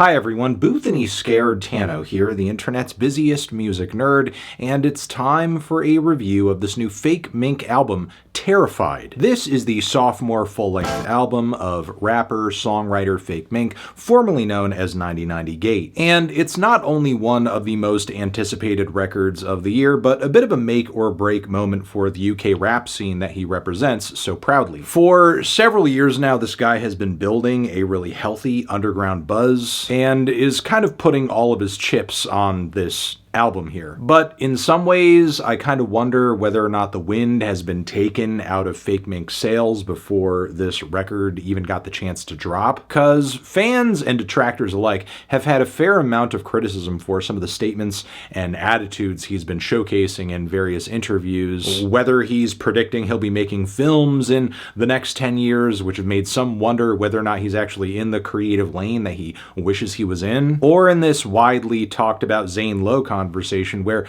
Hi everyone, Boothany Scared Tano here, the internet's busiest music nerd, and it's time for a review of this new FAKEMINK album, Terrified. This is the sophomore full-length album of rapper-songwriter FAKEMINK, formerly known as 9090 Gate. And it's not only one of the most anticipated records of the year, but a bit of a make-or-break moment for the UK rap scene that he represents so proudly. For several years now, this guy has been building a really healthy underground buzz, and is kind of putting all of his chips on this album here. But in some ways, I kind of wonder whether or not the wind has been taken out of FAKEMINK's sails before this record even got the chance to drop, because fans and detractors alike have had a fair amount of criticism for some of the statements and attitudes he's been showcasing in various interviews, whether he's predicting he'll be making films in the next 10 years, which have made some wonder whether or not he's actually in the creative lane that he wishes he was in, or in this widely talked about Zane Lowe conversation where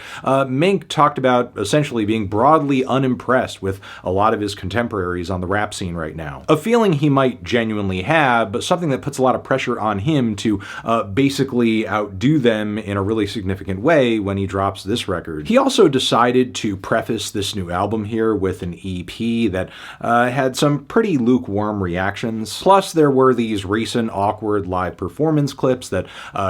Mink talked about essentially being broadly unimpressed with a lot of his contemporaries on the rap scene right now. A feeling he might genuinely have, but something that puts a lot of pressure on him to basically outdo them in a really significant way when he drops this record. He also decided to preface this new album here with an EP that had some pretty lukewarm reactions. Plus, there were these recent awkward live performance clips that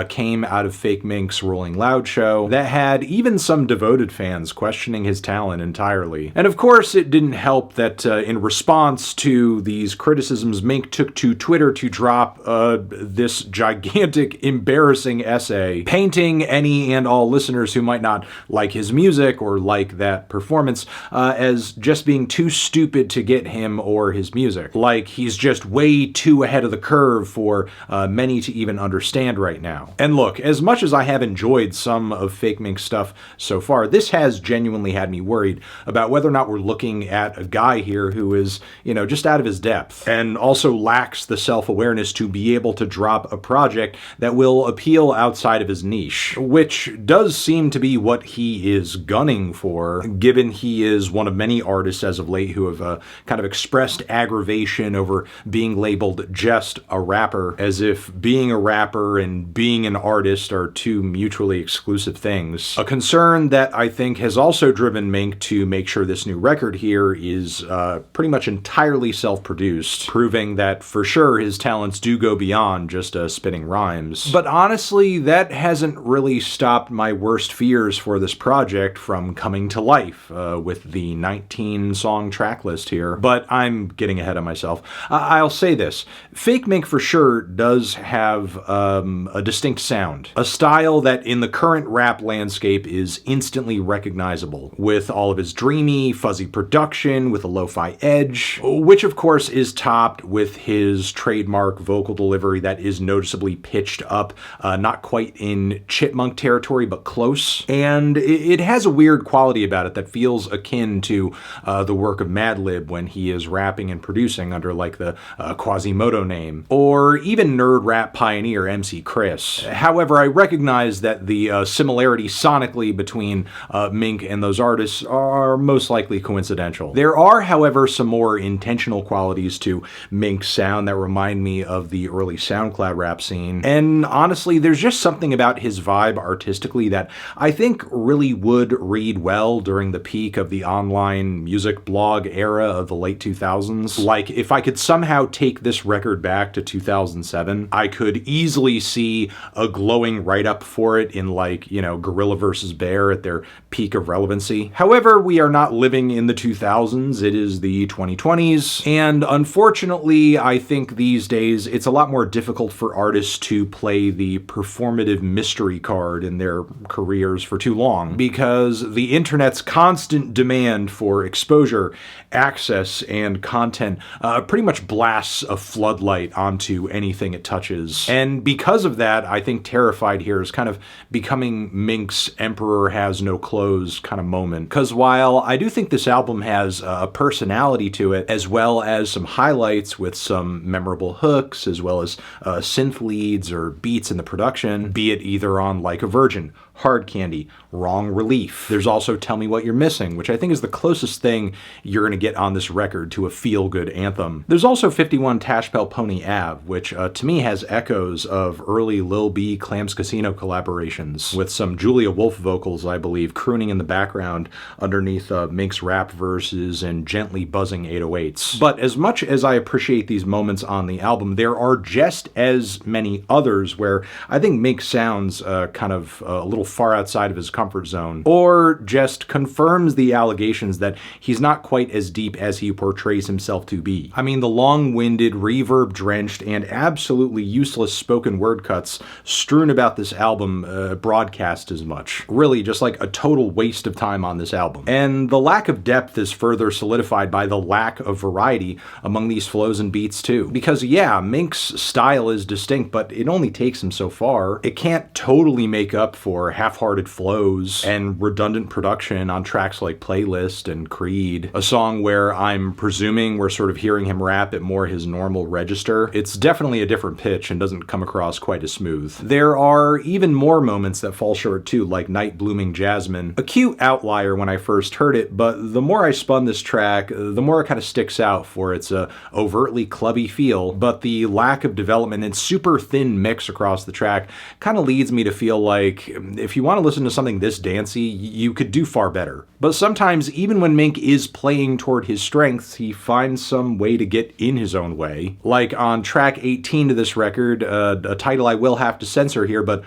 came out of FAKEMINK's Rolling Loud show that had even some devoted fans questioning his talent entirely. And of course, it didn't help that in response to these criticisms, Mink took to Twitter to drop this gigantic, embarrassing essay, painting any and all listeners who might not like his music or like that performance as just being too stupid to get him or his music. Like he's just way too ahead of the curve for many to even understand right now. And look, as much as I have enjoyed some of FAKEMINK stuff so far, this has genuinely had me worried about whether or not we're looking at a guy here who is, just out of his depth, and also lacks the self-awareness to be able to drop a project that will appeal outside of his niche, which does seem to be what he is gunning for, given he is one of many artists as of late who have kind of expressed aggravation over being labeled just a rapper, as if being a rapper and being an artist are two mutually exclusive things. A concern that I think has also driven Mink to make sure this new record here is pretty much entirely self-produced, proving that for sure his talents do go beyond just spitting rhymes. But honestly, that hasn't really stopped my worst fears for this project from coming to life with the 19-song track list here. But I'm getting ahead of myself. I'll say this. FAKEMINK for sure does have a distinct sound, a style that in the current rap landscape is instantly recognizable, with all of his dreamy, fuzzy production with a lo-fi edge, which of course is topped with his trademark vocal delivery that is noticeably pitched up, not quite in chipmunk territory, but close. And it has a weird quality about it that feels akin to the work of Madlib when he is rapping and producing under like the Quasimodo name, or even nerd rap pioneer MC Chris. However, I recognize that the similarity sonically between Mink and those artists are most likely coincidental. There are, however, some more intentional qualities to Mink's sound that remind me of the early SoundCloud rap scene, and honestly, there's just something about his vibe artistically that I think really would read well during the peak of the online music blog era of the late 2000s. Like, if I could somehow take this record back to 2007, I could easily see a glowing write-up for it in like, Gorilla vs. Bear at their peak of relevancy. However, we are not living in the 2000s, it is the 2020s, and unfortunately, I think these days it's a lot more difficult for artists to play the performative mystery card in their careers for too long, because the internet's constant demand for exposure, access, and content pretty much blasts a floodlight onto anything it touches. And because of that, I think Terrified here is kind of becoming Mink's Emperor Has No Clothes kind of moment. Because while I do think this album has a personality to it, as well as some highlights with some memorable hooks, as well as synth leads or beats in the production, be it either on Like a Virgin, Hard Candy, Wrong Relief. There's also Tell Me What You're Missing, which I think is the closest thing you're gonna get on this record to a feel-good anthem. There's also 51 TTASHPEL Pony Ave, which to me has echoes of early Lil B Clams Casino collaborations, with some Julia Wolf vocals, I believe, crooning in the background underneath Mink's rap verses and gently buzzing 808s. But as much as I appreciate these moments on the album, there are just as many others where I think Mink sounds kind of a little far outside of his comfort zone, or just confirms the allegations that he's not quite as deep as he portrays himself to be. I mean, the long-winded, reverb-drenched, and absolutely useless spoken word cuts strewn about this album broadcast as much. Really, just like a total waste of time on this album. And the lack of depth is further solidified by the lack of variety among these flows and beats too. Because yeah, Mink's style is distinct, but it only takes him so far. It can't totally make up for half-hearted flows and redundant production on tracks like Playlist and Creed, a song where I'm presuming we're sort of hearing him rap at more his normal register. It's definitely a different pitch and doesn't come across quite as smooth. There are even more moments that fall short too, like Night Blooming Jasmine. A cute outlier when I first heard it, but the more I spun this track, the more it kind of sticks out for its overtly clubby feel, but the lack of development and super thin mix across the track kind of leads me to feel like if you want to listen to something this dancey, you could do far better. But sometimes, even when Mink is playing toward his strengths, he finds some way to get in his own way. Like on track 18 to this record, a title I will have to censor here, but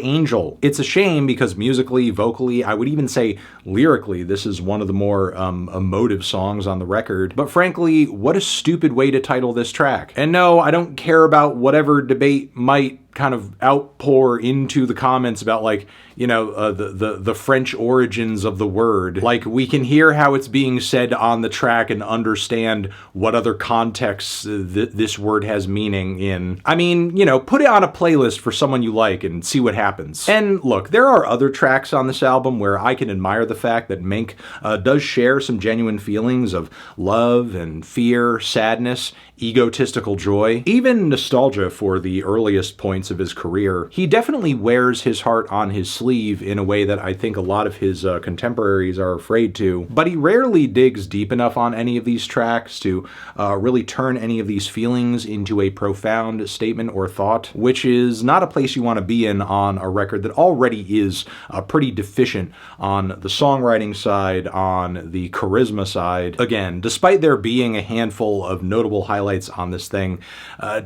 Angel. It's a shame because musically, vocally, I would even say lyrically, this is one of the more emotive songs on the record. But frankly, what a stupid way to title this track. And no, I don't care about whatever debate might kind of outpour into the comments about, like, you know, the French origins of the word. Like, we can hear how it's being said on the track and understand what other contexts this word has meaning in. I mean, you know, put it on a playlist for someone you like and see what happens. And look, there are other tracks on this album where I can admire the fact that Mink does share some genuine feelings of love and fear, sadness, egotistical joy, even nostalgia for the earliest points of his career. He definitely wears his heart on his sleeve in a way that I think a lot of his contemporaries are afraid to, but he rarely digs deep enough on any of these tracks to really turn any of these feelings into a profound statement or thought, which is not a place you want to be in on a record that already is pretty deficient on the songwriting side, on the charisma side. Again, despite there being a handful of notable highlights on this thing,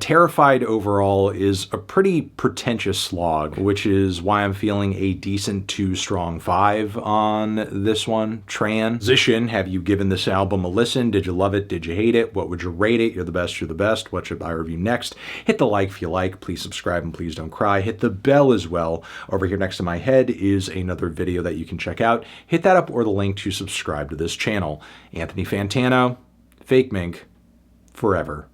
Terrified overall is a pretty pretentious slog, which is why I'm feeling a decent to strong 5 on this one. Transition, have you given this album a listen? Did you love it? Did you hate it? What would you rate it? You're the best, you're the best. What should I review next? Hit the like if you like. Please subscribe and please don't cry. Hit the bell as well. Over here next to my head is another video that you can check out. Hit that up or the link to subscribe to this channel. Anthony Fantano, FAKEMINK, forever.